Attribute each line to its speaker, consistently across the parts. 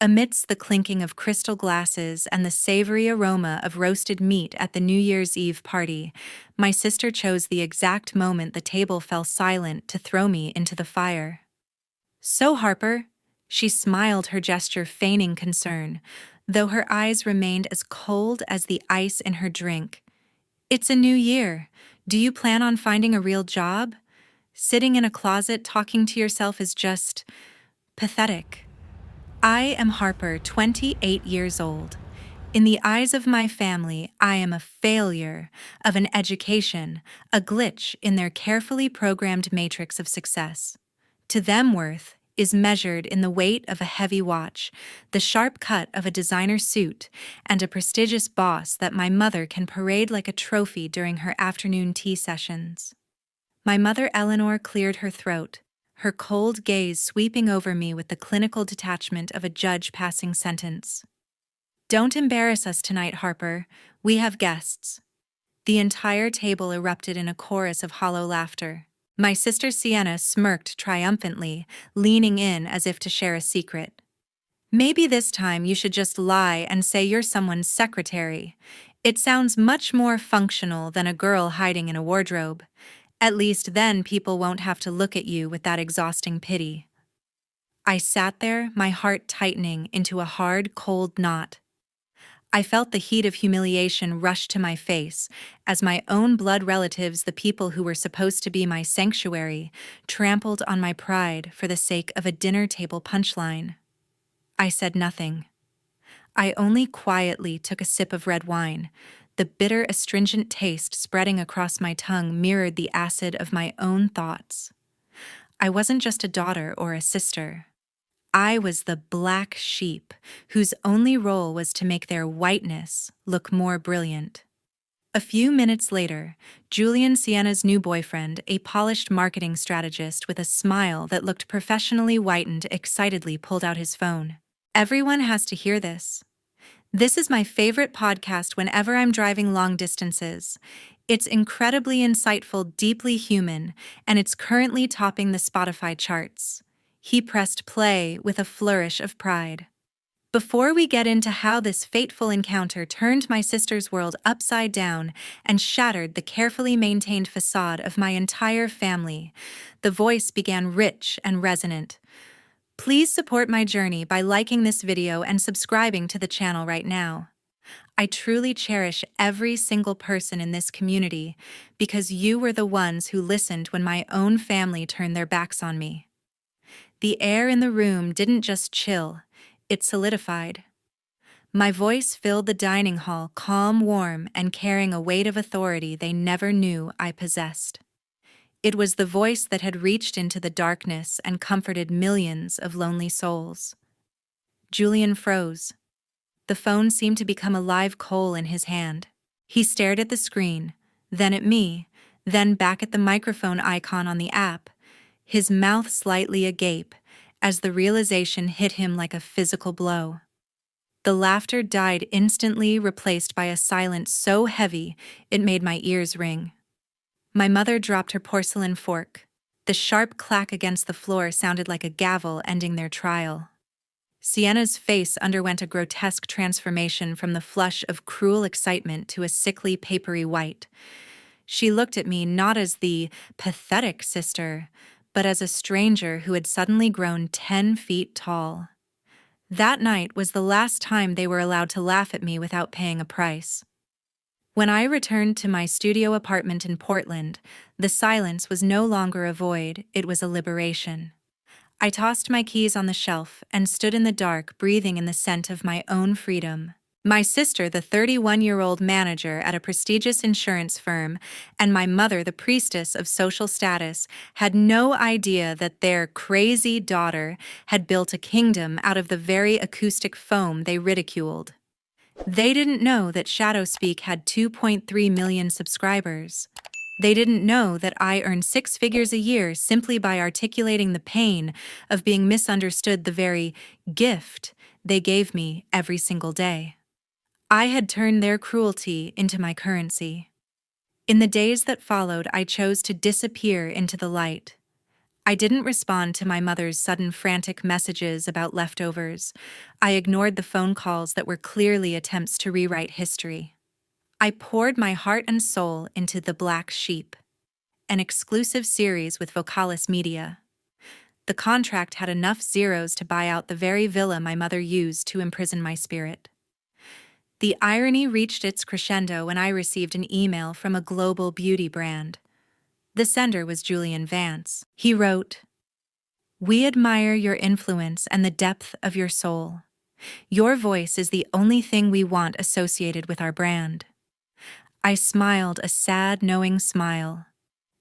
Speaker 1: Amidst the clinking of crystal glasses and the savory aroma of roasted meat at the New Year's Eve party, my sister chose the exact moment the table fell silent to throw me into the fire. "So, Harper," she smiled, her gesture feigning concern, though her eyes remained as cold as the ice in her drink. "It's a new year. Do you plan on finding a real job? Sitting in a closet talking to yourself is just pathetic." I am Harper, 28 years old. In the eyes of my family, I am a failure of an education, a glitch in their carefully programmed matrix of success. To them, worth is measured in the weight of a heavy watch, the sharp cut of a designer suit, and a prestigious boss that my mother can parade like a trophy during her afternoon tea sessions. My mother, Eleanor, cleared her throat, her cold gaze sweeping over me with the clinical detachment of a judge passing sentence. "Don't embarrass us tonight, Harper. We have guests." The entire table erupted in a chorus of hollow laughter. My sister Sienna smirked triumphantly, leaning in as if to share a secret. "Maybe this time you should just lie and say you're someone's secretary. It sounds much more functional than a girl hiding in a wardrobe. At least then people won't have to look at you with that exhausting pity." I sat there, my heart tightening into a hard, cold knot. I felt the heat of humiliation rush to my face as my own blood relatives, the people who were supposed to be my sanctuary, trampled on my pride for the sake of a dinner table punchline. I said nothing. I only quietly took a sip of red wine. The bitter, astringent taste spreading across my tongue mirrored the acid of my own thoughts. I wasn't just a daughter or a sister. I was the black sheep whose only role was to make their whiteness look more brilliant. A few minutes later, Julian, Sienna's new boyfriend, a polished marketing strategist with a smile that looked professionally whitened, excitedly pulled out his phone. "Everyone has to hear this. This is my favorite podcast whenever I'm driving long distances. It's incredibly insightful, deeply human, and it's currently topping the Spotify charts." He pressed play with a flourish of pride. Before we get into how this fateful encounter turned my sister's world upside down and shattered the carefully maintained facade of my entire family, the voice began rich and resonant. "Please support my journey by liking this video and subscribing to the channel right now. I truly cherish every single person in this community because you were the ones who listened when my own family turned their backs on me." The air in the room didn't just chill, it solidified. My voice filled the dining hall, calm, warm, and carrying a weight of authority they never knew I possessed. It was the voice that had reached into the darkness and comforted millions of lonely souls. Julian froze. The phone seemed to become a live coal in his hand. He stared at the screen, then at me, then back at the microphone icon on the app, his mouth slightly agape as the realization hit him like a physical blow. The laughter died instantly, replaced by a silence so heavy it made my ears ring. My mother dropped her porcelain fork. The sharp clack against the floor sounded like a gavel ending their trial. Sienna's face underwent a grotesque transformation from the flush of cruel excitement to a sickly, papery white. She looked at me not as the pathetic sister, but as a stranger who had suddenly grown 10 feet tall. That night was the last time they were allowed to laugh at me without paying a price. When I returned to my studio apartment in Portland, the silence was no longer a void, it was a liberation. I tossed my keys on the shelf and stood in the dark, breathing in the scent of my own freedom. My sister, the 31-year-old manager at a prestigious insurance firm, and my mother, the priestess of social status, had no idea that their crazy daughter had built a kingdom out of the very acoustic foam they ridiculed. They didn't know that ShadowSpeak had 2.3 million subscribers. They didn't know that I earned 6 figures a year simply by articulating the pain of being misunderstood, the very gift they gave me every single day. I had turned their cruelty into my currency. In the days that followed, I chose to disappear into the light. I didn't respond to my mother's sudden frantic messages about leftovers. I ignored the phone calls that were clearly attempts to rewrite history. I poured my heart and soul into The Black Sheep, an exclusive series with Vocalis Media. The contract had enough zeros to buy out the very villa my mother used to imprison my spirit. The irony reached its crescendo when I received an email from a global beauty brand. The sender was Julian Vance. He wrote, "We admire your influence and the depth of your soul. Your voice is the only thing we want associated with our brand." I smiled a sad, knowing smile.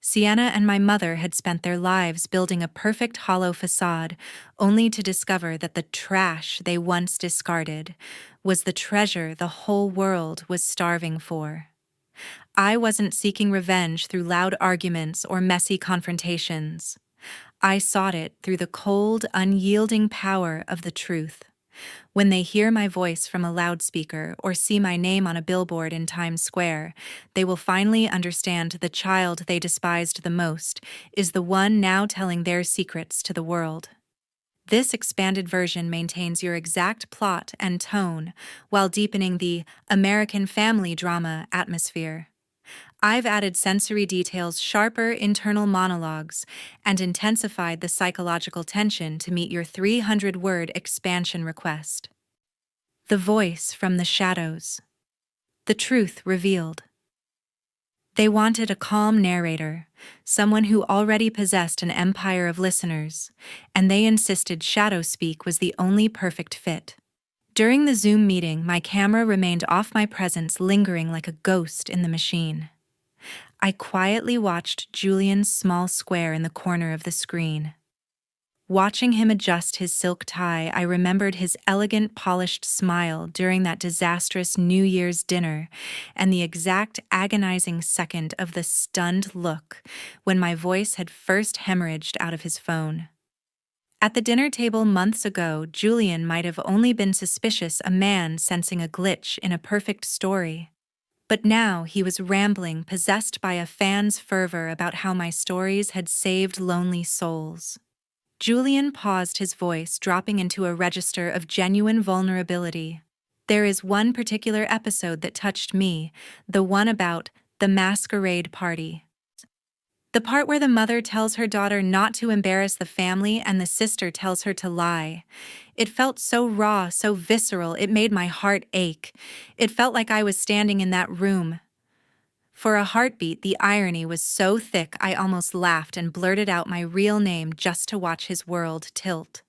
Speaker 1: Sienna and my mother had spent their lives building a perfect hollow facade, only to discover that the trash they once discarded was the treasure the whole world was starving for. I wasn't seeking revenge through loud arguments or messy confrontations. I sought it through the cold, unyielding power of the truth. When they hear my voice from a loudspeaker or see my name on a billboard in Times Square, they will finally understand the child they despised the most is the one now telling their secrets to the world. This expanded version maintains your exact plot and tone while deepening the American family drama atmosphere. I've added sensory details, sharper internal monologues, and intensified the psychological tension to meet your 300-word expansion request. The voice from the shadows. The truth revealed. They wanted a calm narrator, someone who already possessed an empire of listeners, and they insisted shadow speak was the only perfect fit. During the Zoom meeting, my camera remained off, my presence lingering like a ghost in the machine. I quietly watched Julian's small square in the corner of the screen. Watching him adjust his silk tie, I remembered his elegant, polished smile during that disastrous New Year's dinner, and the exact agonizing second of the stunned look when my voice had first hemorrhaged out of his phone. At the dinner table months ago, Julian might have only been suspicious, a man sensing a glitch in a perfect story. But now he was rambling, possessed by a fan's fervor about how my stories had saved lonely souls. Julian paused, his voice dropping into a register of genuine vulnerability. "There is one particular episode that touched me, the one about the masquerade party. The part where the mother tells her daughter not to embarrass the family and the sister tells her to lie. It felt so raw, so visceral, it made my heart ache. It felt like I was standing in that room. For a heartbeat, the irony was so thick I almost laughed and blurted out my real name just to watch his world tilt.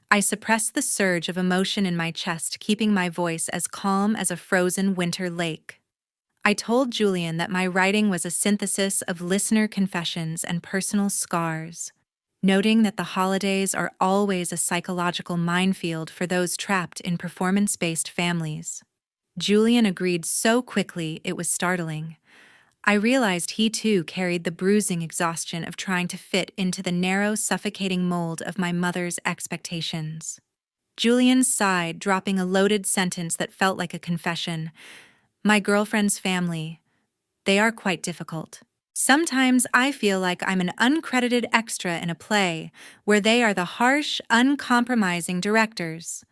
Speaker 1: I suppressed the surge of emotion in my chest, keeping my voice as calm as a frozen winter lake. I told Julian that my writing was a synthesis of listener confessions and personal scars, noting that the holidays are always a psychological minefield for those trapped in performance-based families. Julian agreed so quickly it was startling. I realized he too carried the bruising exhaustion of trying to fit into the narrow, suffocating mold of my mother's expectations. Julian sighed, dropping a loaded sentence that felt like a confession. "My girlfriend's family, they are quite difficult. Sometimes I feel like I'm an uncredited extra in a play, where they are the harsh, uncompromising directors.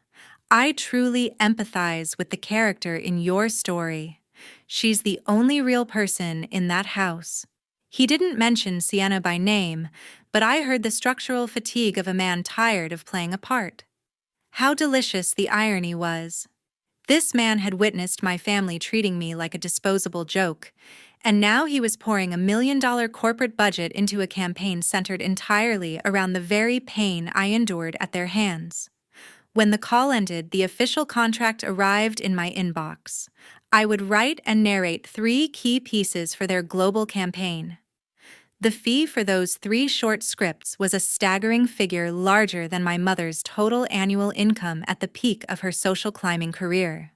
Speaker 1: I truly empathize with the character in your story. She's the only real person in that house." He didn't mention Sienna by name, but I heard the structural fatigue of a man tired of playing a part. How delicious the irony was. This man had witnessed my family treating me like a disposable joke, and now he was pouring $1 million corporate budget into a campaign centered entirely around the very pain I endured at their hands. When the call ended, the official contract arrived in my inbox. I would write and narrate 3 key pieces for their global campaign. The fee for those 3 short scripts was a staggering figure, larger than my mother's total annual income at the peak of her social climbing career.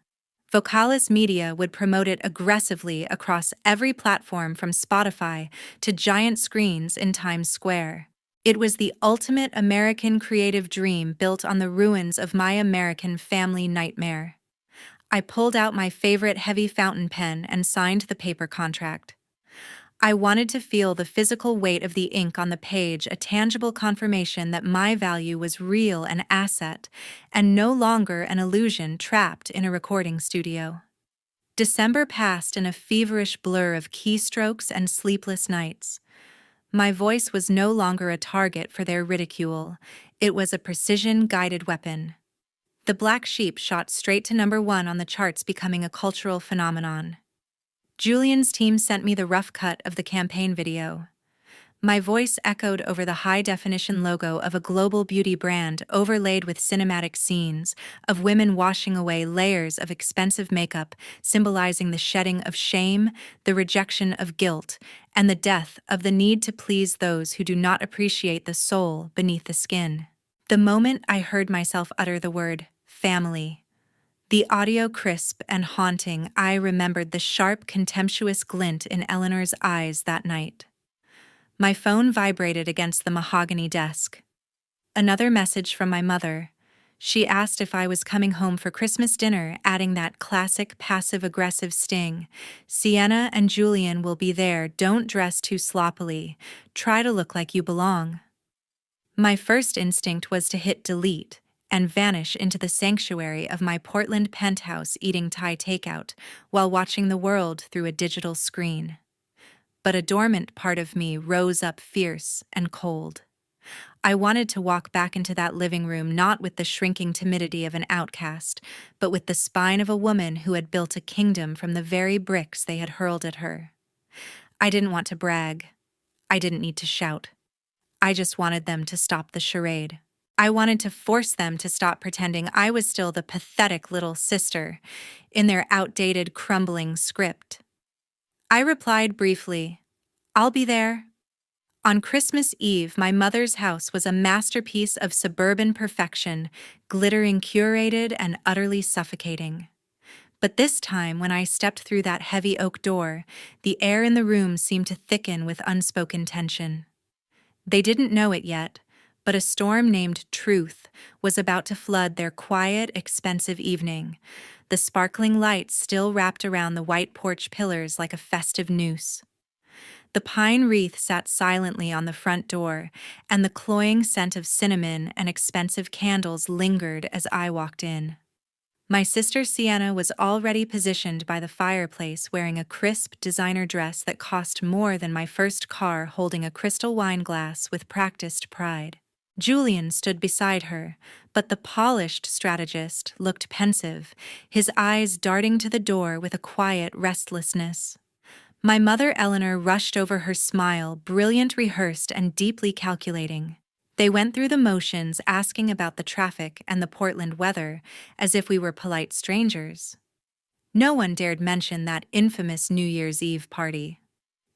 Speaker 1: Vocalis Media would promote it aggressively across every platform, from Spotify to giant screens in Times Square. It was the ultimate American creative dream built on the ruins of my American family nightmare. I pulled out my favorite heavy fountain pen and signed the paper contract. I wanted to feel the physical weight of the ink on the page, a tangible confirmation that my value was real an asset, and no longer an illusion trapped in a recording studio. December passed in a feverish blur of keystrokes and sleepless nights. My voice was no longer a target for their ridicule, it was a precision-guided weapon. The Black Sheep shot straight to #1 on the charts, becoming a cultural phenomenon. Julian's team sent me the rough cut of the campaign video. My voice echoed over the high-definition logo of a global beauty brand, overlaid with cinematic scenes of women washing away layers of expensive makeup, symbolizing the shedding of shame, the rejection of guilt, and the death of the need to please those who do not appreciate the soul beneath the skin. The moment I heard myself utter the word family, the audio crisp and haunting, I remembered the sharp, contemptuous glint in Eleanor's eyes that night. My phone vibrated against the mahogany desk. Another message from my mother. She asked if I was coming home for Christmas dinner, adding that classic passive-aggressive sting. "Sienna and Julian will be there. Don't dress too sloppily. Try to look like you belong." My first instinct was to hit delete and vanish into the sanctuary of my Portland penthouse, eating Thai takeout while watching the world through a digital screen. But a dormant part of me rose up fierce and cold. I wanted to walk back into that living room, not with the shrinking timidity of an outcast, but with the spine of a woman who had built a kingdom from the very bricks they had hurled at her. I didn't want to brag. I didn't need to shout. I just wanted them to stop the charade. I wanted to force them to stop pretending I was still the pathetic little sister in their outdated, crumbling script. I replied briefly, "I'll be there." On Christmas Eve, my mother's house was a masterpiece of suburban perfection, glittering, curated, and utterly suffocating. But this time, when I stepped through that heavy oak door, the air in the room seemed to thicken with unspoken tension. They didn't know it yet, but a storm named Truth was about to flood their quiet, expensive evening, the sparkling lights still wrapped around the white porch pillars like a festive noose. The pine wreath sat silently on the front door, and the cloying scent of cinnamon and expensive candles lingered as I walked in. My sister Sienna was already positioned by the fireplace, wearing a crisp designer dress that cost more than my first car, holding a crystal wine glass with practiced pride. Julian stood beside her, but the polished strategist looked pensive, his eyes darting to the door with a quiet restlessness. My mother Eleanor rushed over, her smile brilliant, rehearsed, and deeply calculating. They went through the motions, asking about the traffic and the Portland weather, as if we were polite strangers. No one dared mention that infamous New Year's Eve party.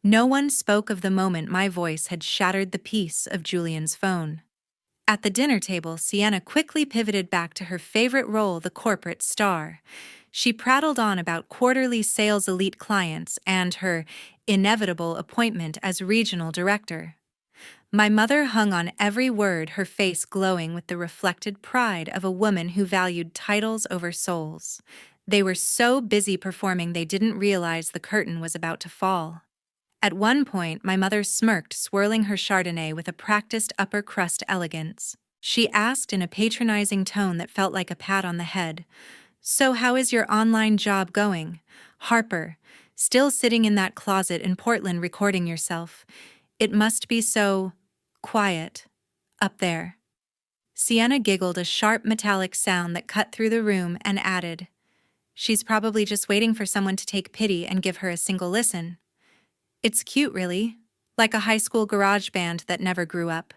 Speaker 1: No one spoke of the moment my voice had shattered the peace of Julian's phone. At the dinner table, Sienna quickly pivoted back to her favorite role, the corporate star. She prattled on about quarterly sales, elite clients, and her inevitable appointment as regional director. My mother hung on every word, her face glowing with the reflected pride of a woman who valued titles over souls. They were so busy performing they didn't realize the curtain was about to fall. At one point, my mother smirked, swirling her Chardonnay with a practiced upper-crust elegance. She asked in a patronizing tone that felt like a pat on the head, "So how is your online job going? Harper, still sitting in that closet in Portland recording yourself. It must be so quiet up there." Sienna giggled, a sharp metallic sound that cut through the room, and added, "She's probably just waiting for someone to take pity and give her a single listen. It's cute, really, like a high school garage band that never grew up."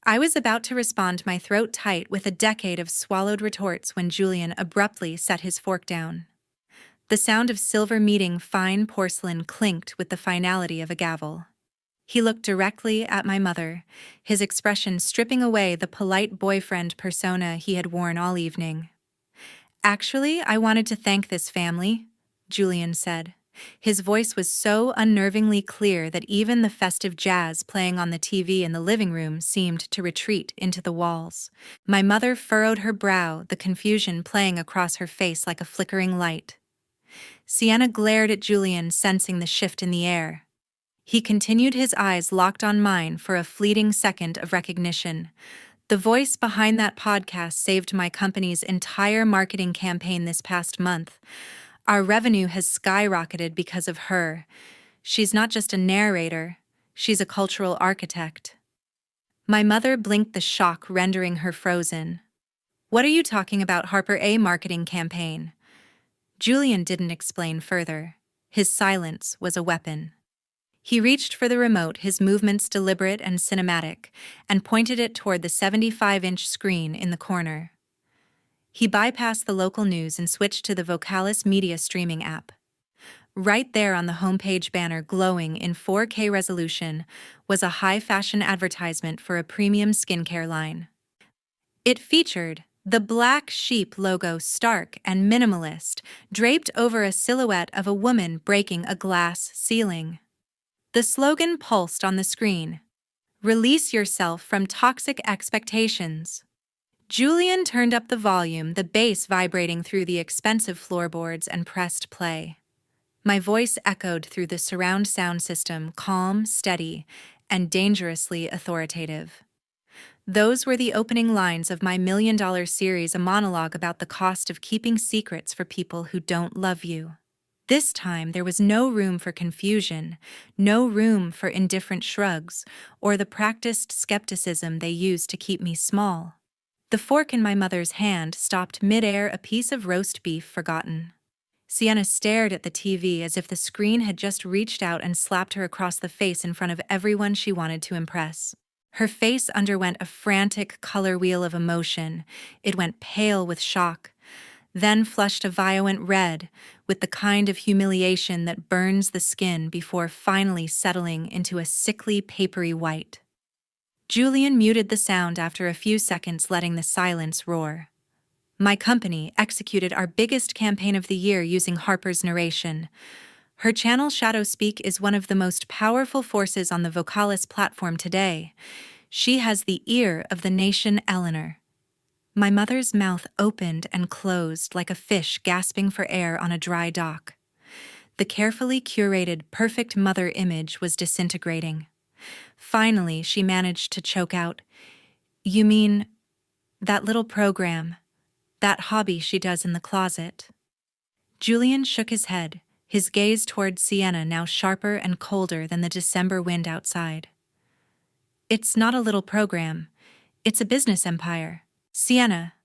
Speaker 1: I was about to respond, my throat tight with a decade of swallowed retorts, when Julian abruptly set his fork down. The sound of silver meeting fine porcelain clinked with the finality of a gavel. He looked directly at my mother, his expression stripping away the polite boyfriend persona he had worn all evening. "Actually, I wanted to thank this family," Julian said. His voice was so unnervingly clear that even the festive jazz playing on the TV in the living room seemed to retreat into the walls. My mother furrowed her brow, the confusion playing across her face like a flickering light. Sienna glared at Julian, sensing the shift in the air. He continued, his eyes locked on mine for a fleeting second of recognition. The voice behind that podcast saved my company's entire marketing campaign this past month. Our revenue has skyrocketed because of her. She's not just a narrator, she's a cultural architect. My mother blinked, the shock rendering her frozen. What are you talking about, Harper? A marketing campaign? Julian didn't explain further. His silence was a weapon. He reached for the remote, his movements deliberate and cinematic, and pointed it toward the 75-inch screen in the corner. He bypassed the local news and switched to the Vocalis media streaming app. Right there on the homepage banner, glowing in 4K resolution, was a high-fashion advertisement for a premium skincare line. It featured the black sheep logo, stark and minimalist, draped over a silhouette of a woman breaking a glass ceiling. The slogan pulsed on the screen: "Release yourself from toxic expectations." Julian turned up the volume, the bass vibrating through the expensive floorboards, and pressed play. My voice echoed through the surround sound system, calm, steady, and dangerously authoritative. Those were the opening lines of my $1 million series, a monologue about the cost of keeping secrets for people who don't love you. This time, there was no room for confusion, no room for indifferent shrugs, or the practiced skepticism they used to keep me small. The fork in my mother's hand stopped mid-air, a piece of roast beef forgotten. Sienna stared at the TV as if the screen had just reached out and slapped her across the face in front of everyone she wanted to impress. Her face underwent a frantic color wheel of emotion. It went pale with shock, then flushed a violent red, with the kind of humiliation that burns the skin before finally settling into a sickly, papery white. Julian muted the sound after a few seconds, letting the silence roar. My company executed our biggest campaign of the year using Harper's narration. Her channel Shadow Speak is one of the most powerful forces on the Vocalis platform today. She has the ear of the nation, Eleanor. My mother's mouth opened and closed like a fish gasping for air on a dry dock. The carefully curated, perfect mother image was disintegrating. Finally, she managed to choke out, "You mean that little program, that hobby she does in the closet?" Julian shook his head, his gaze toward Sienna, now sharper and colder than the December wind outside. "It's not a little program. It's a business empire. Sienna,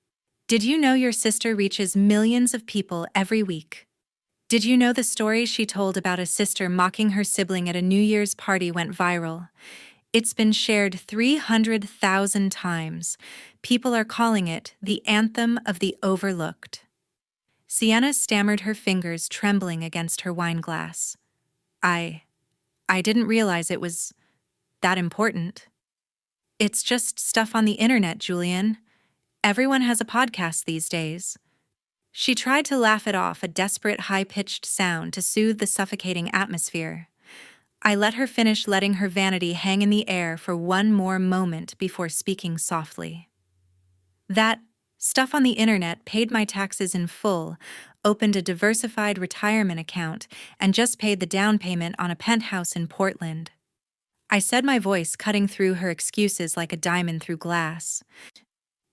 Speaker 1: did you know your sister reaches millions of people every week? Did you know the story she told about a sister mocking her sibling at a New Year's party went viral? It's been shared 300,000 times. People are calling it the anthem of the overlooked." Sienna stammered, her fingers trembling against her wine glass. I didn't realize it was that important." "It's just stuff on the internet, Julian. Everyone has a podcast these days." She tried to laugh it off, a desperate high-pitched sound to soothe the suffocating atmosphere. I let her finish, letting her vanity hang in the air for one more moment before speaking softly. "That stuff on the internet paid my taxes in full, opened a diversified retirement account, and just paid the down payment on a penthouse in Portland." I said, my voice cutting through her excuses like a diamond through glass.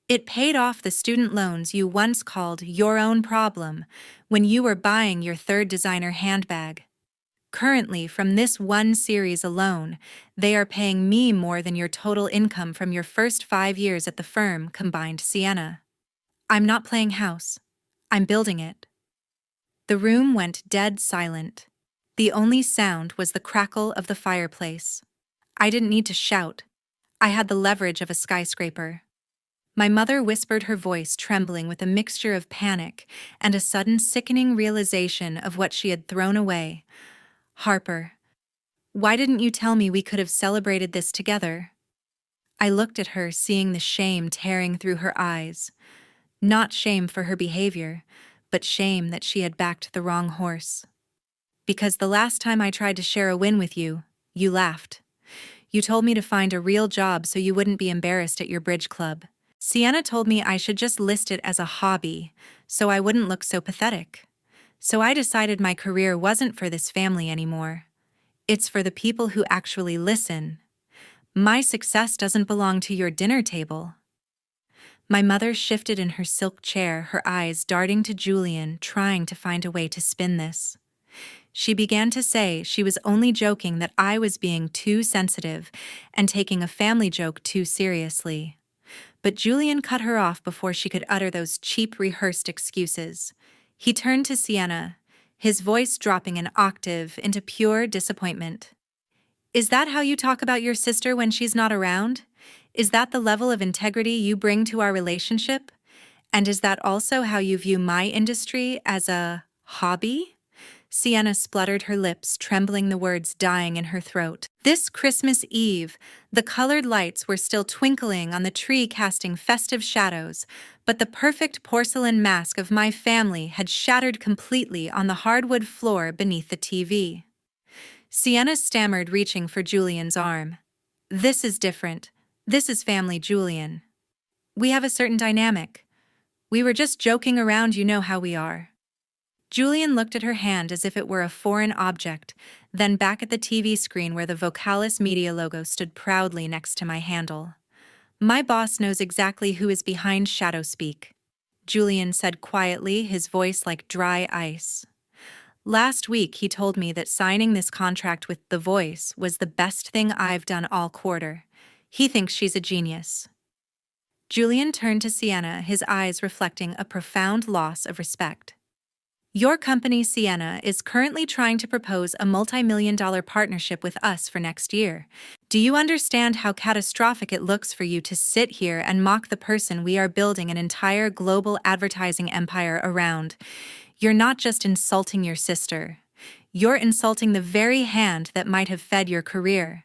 Speaker 1: "It paid off the student loans you once called your own problem when you were buying your third designer handbag. Currently, from this one series alone, they are paying me more than your total income from your first 5 years at the firm combined, Sienna. I'm not playing house. I'm building it." The room went dead silent. The only sound was the crackle of the fireplace. I didn't need to shout. I had the leverage of a skyscraper. My mother whispered, her voice trembling with a mixture of panic and a sudden sickening realization of what she had thrown away. "Harper, why didn't you tell me we could have celebrated this together?" I looked at her, seeing the shame tearing through her eyes. Not shame for her behavior, but shame that she had backed the wrong horse. "Because the last time I tried to share a win with you, you laughed. You told me to find a real job so you wouldn't be embarrassed at your bridge club. Sienna told me I should just list it as a hobby, so I wouldn't look so pathetic. So I decided my career wasn't for this family anymore. It's for the people who actually listen. My success doesn't belong to your dinner table. My mother shifted in her silk chair, her eyes darting to Julian, trying to find a way to spin this. She began to say she was only joking, that I was being too sensitive and taking a family joke too seriously. But Julian cut her off before she could utter those cheap, rehearsed excuses. He turned to Sienna, his voice dropping an octave into pure disappointment. Is that how you talk about your sister when she's not around? Is that the level of integrity you bring to our relationship? And is that also how you view my industry, as a hobby? Sienna spluttered, her lips trembling, the words dying in her throat. This Christmas Eve, the colored lights were still twinkling on the tree, casting festive shadows, but the perfect porcelain mask of my family had shattered completely on the hardwood floor beneath the TV. Sienna stammered, reaching for Julian's arm. This is different. This is family, Julian. We have a certain dynamic. We were just joking around, you know how we are. Julian looked at her hand as if it were a foreign object, then back at the TV screen where the Vocalis Media logo stood proudly next to my handle. My boss knows exactly who is behind Shadowspeak, Julian said quietly, his voice like dry ice. Last week he told me that signing this contract with The Voice was the best thing I've done all quarter. He thinks she's a genius. Julian turned to Sienna, his eyes reflecting a profound loss of respect. Your company, Sienna, is currently trying to propose a multi-million-dollar partnership with us for next year. Do you understand how catastrophic it looks for you to sit here and mock the person we are building an entire global advertising empire around? You're not just insulting your sister. You're insulting the very hand that might have fed your career.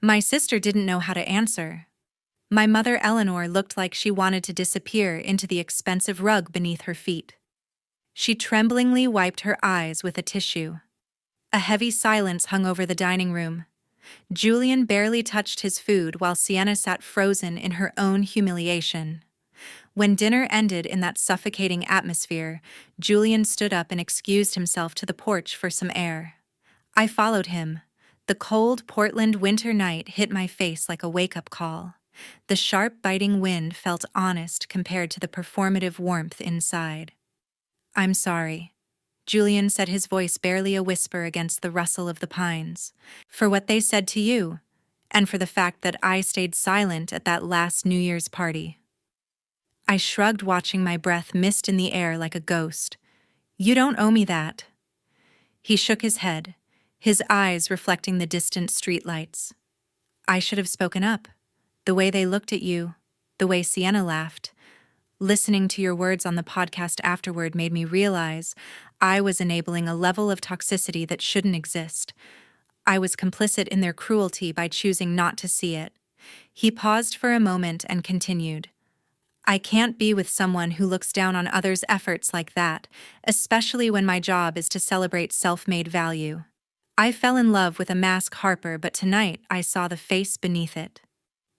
Speaker 1: My sister didn't know how to answer. My mother, Eleanor, looked like she wanted to disappear into the expensive rug beneath her feet. She tremblingly wiped her eyes with a tissue. A heavy silence hung over the dining room. Julian barely touched his food while Sienna sat frozen in her own humiliation. When dinner ended in that suffocating atmosphere, Julian stood up and excused himself to the porch for some air. I followed him. The cold Portland winter night hit my face like a wake-up call. The sharp, biting wind felt honest compared to the performative warmth inside. I'm sorry, Julian said, his voice barely a whisper against the rustle of the pines, for what they said to you, and for the fact that I stayed silent at that last New Year's party. I shrugged, watching my breath mist in the air like a ghost. You don't owe me that. He shook his head, his eyes reflecting the distant streetlights. I should have spoken up. The way they looked at you, the way Sienna laughed. Listening to your words on the podcast afterward made me realize I was enabling a level of toxicity that shouldn't exist. I was complicit in their cruelty by choosing not to see it. He paused for a moment and continued. I can't be with someone who looks down on others' efforts like that, especially when my job is to celebrate self-made value. I fell in love with a mask, Harper, but tonight I saw the face beneath it.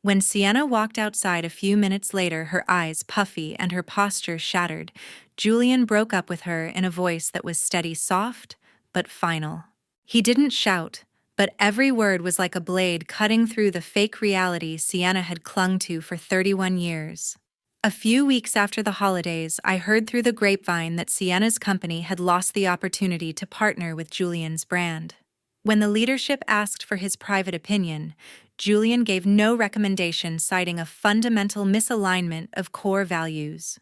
Speaker 1: When Sienna walked outside a few minutes later, her eyes puffy and her posture shattered, Julian broke up with her in a voice that was steady, soft, but final. He didn't shout, but every word was like a blade cutting through the fake reality Sienna had clung to for 31 years. A few weeks after the holidays, I heard through the grapevine that Sienna's company had lost the opportunity to partner with Julian's brand. When the leadership asked for his private opinion, Julian gave no recommendation, citing a fundamental misalignment of core values.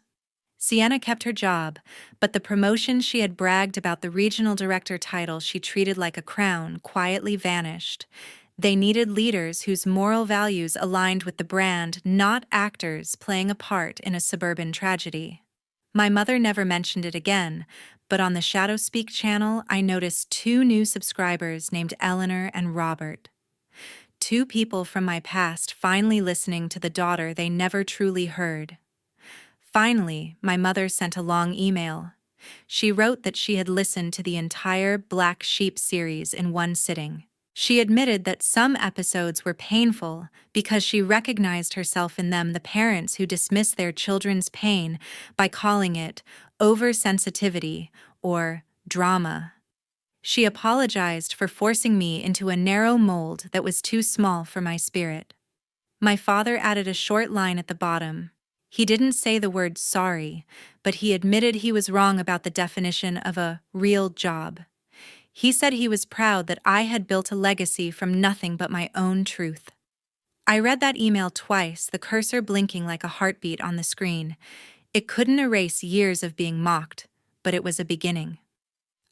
Speaker 1: Sienna kept her job, but the promotion she had bragged about, the regional director title she treated like a crown, quietly vanished. They needed leaders whose moral values aligned with the brand, not actors playing a part in a suburban tragedy. My mother never mentioned it again, but on the Shadowspeak channel, I noticed 2 new subscribers named Eleanor and Robert. 2 people from my past finally listening to the daughter they never truly heard. Finally, my mother sent a long email. She wrote that she had listened to the entire Black Sheep series in one sitting. She admitted that some episodes were painful because she recognized herself in them, the parents who dismiss their children's pain by calling it oversensitivity or drama. She apologized for forcing me into a narrow mold that was too small for my spirit. My father added a short line at the bottom. He didn't say the word sorry, but he admitted he was wrong about the definition of a real job. He said he was proud that I had built a legacy from nothing but my own truth. I read that email twice, the cursor blinking like a heartbeat on the screen. It couldn't erase years of being mocked, but it was a beginning.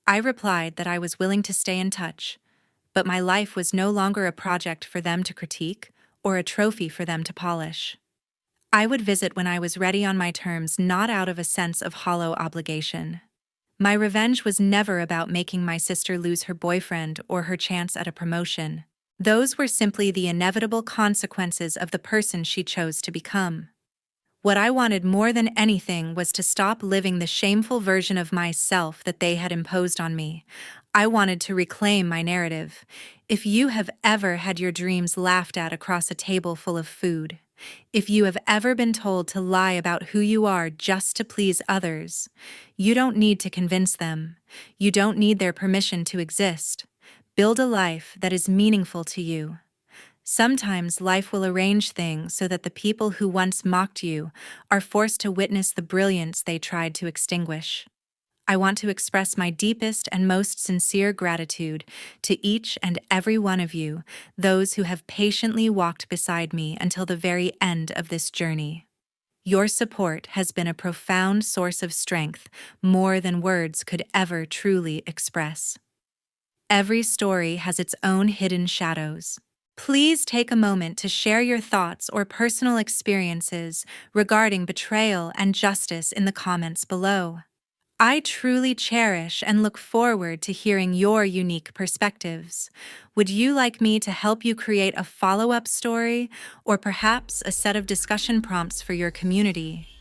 Speaker 1: I replied that I was willing to stay in touch, but my life was no longer a project for them to critique or a trophy for them to polish. I would visit when I was ready on my terms, not out of a sense of hollow obligation. My revenge was never about making my sister lose her boyfriend or her chance at a promotion. Those were simply the inevitable consequences of the person she chose to become. What I wanted more than anything was to stop living the shameful version of myself that they had imposed on me. I wanted to reclaim my narrative. If you have ever had your dreams laughed at across a table full of food, if you have ever been told to lie about who you are just to please others, you don't need to convince them. You don't need their permission to exist. Build a life that is meaningful to you. Sometimes life will arrange things so that the people who once mocked you are forced to witness the brilliance they tried to extinguish. I want to express my deepest and most sincere gratitude to each and every one of you, those who have patiently walked beside me until the very end of this journey. Your support has been a profound source of strength, more than words could ever truly express. Every story has its own hidden shadows. Please take a moment to share your thoughts or personal experiences regarding betrayal and justice in the comments below. I truly cherish and look forward to hearing your unique perspectives. Would you like me to help you create a follow-up story or perhaps a set of discussion prompts for your community?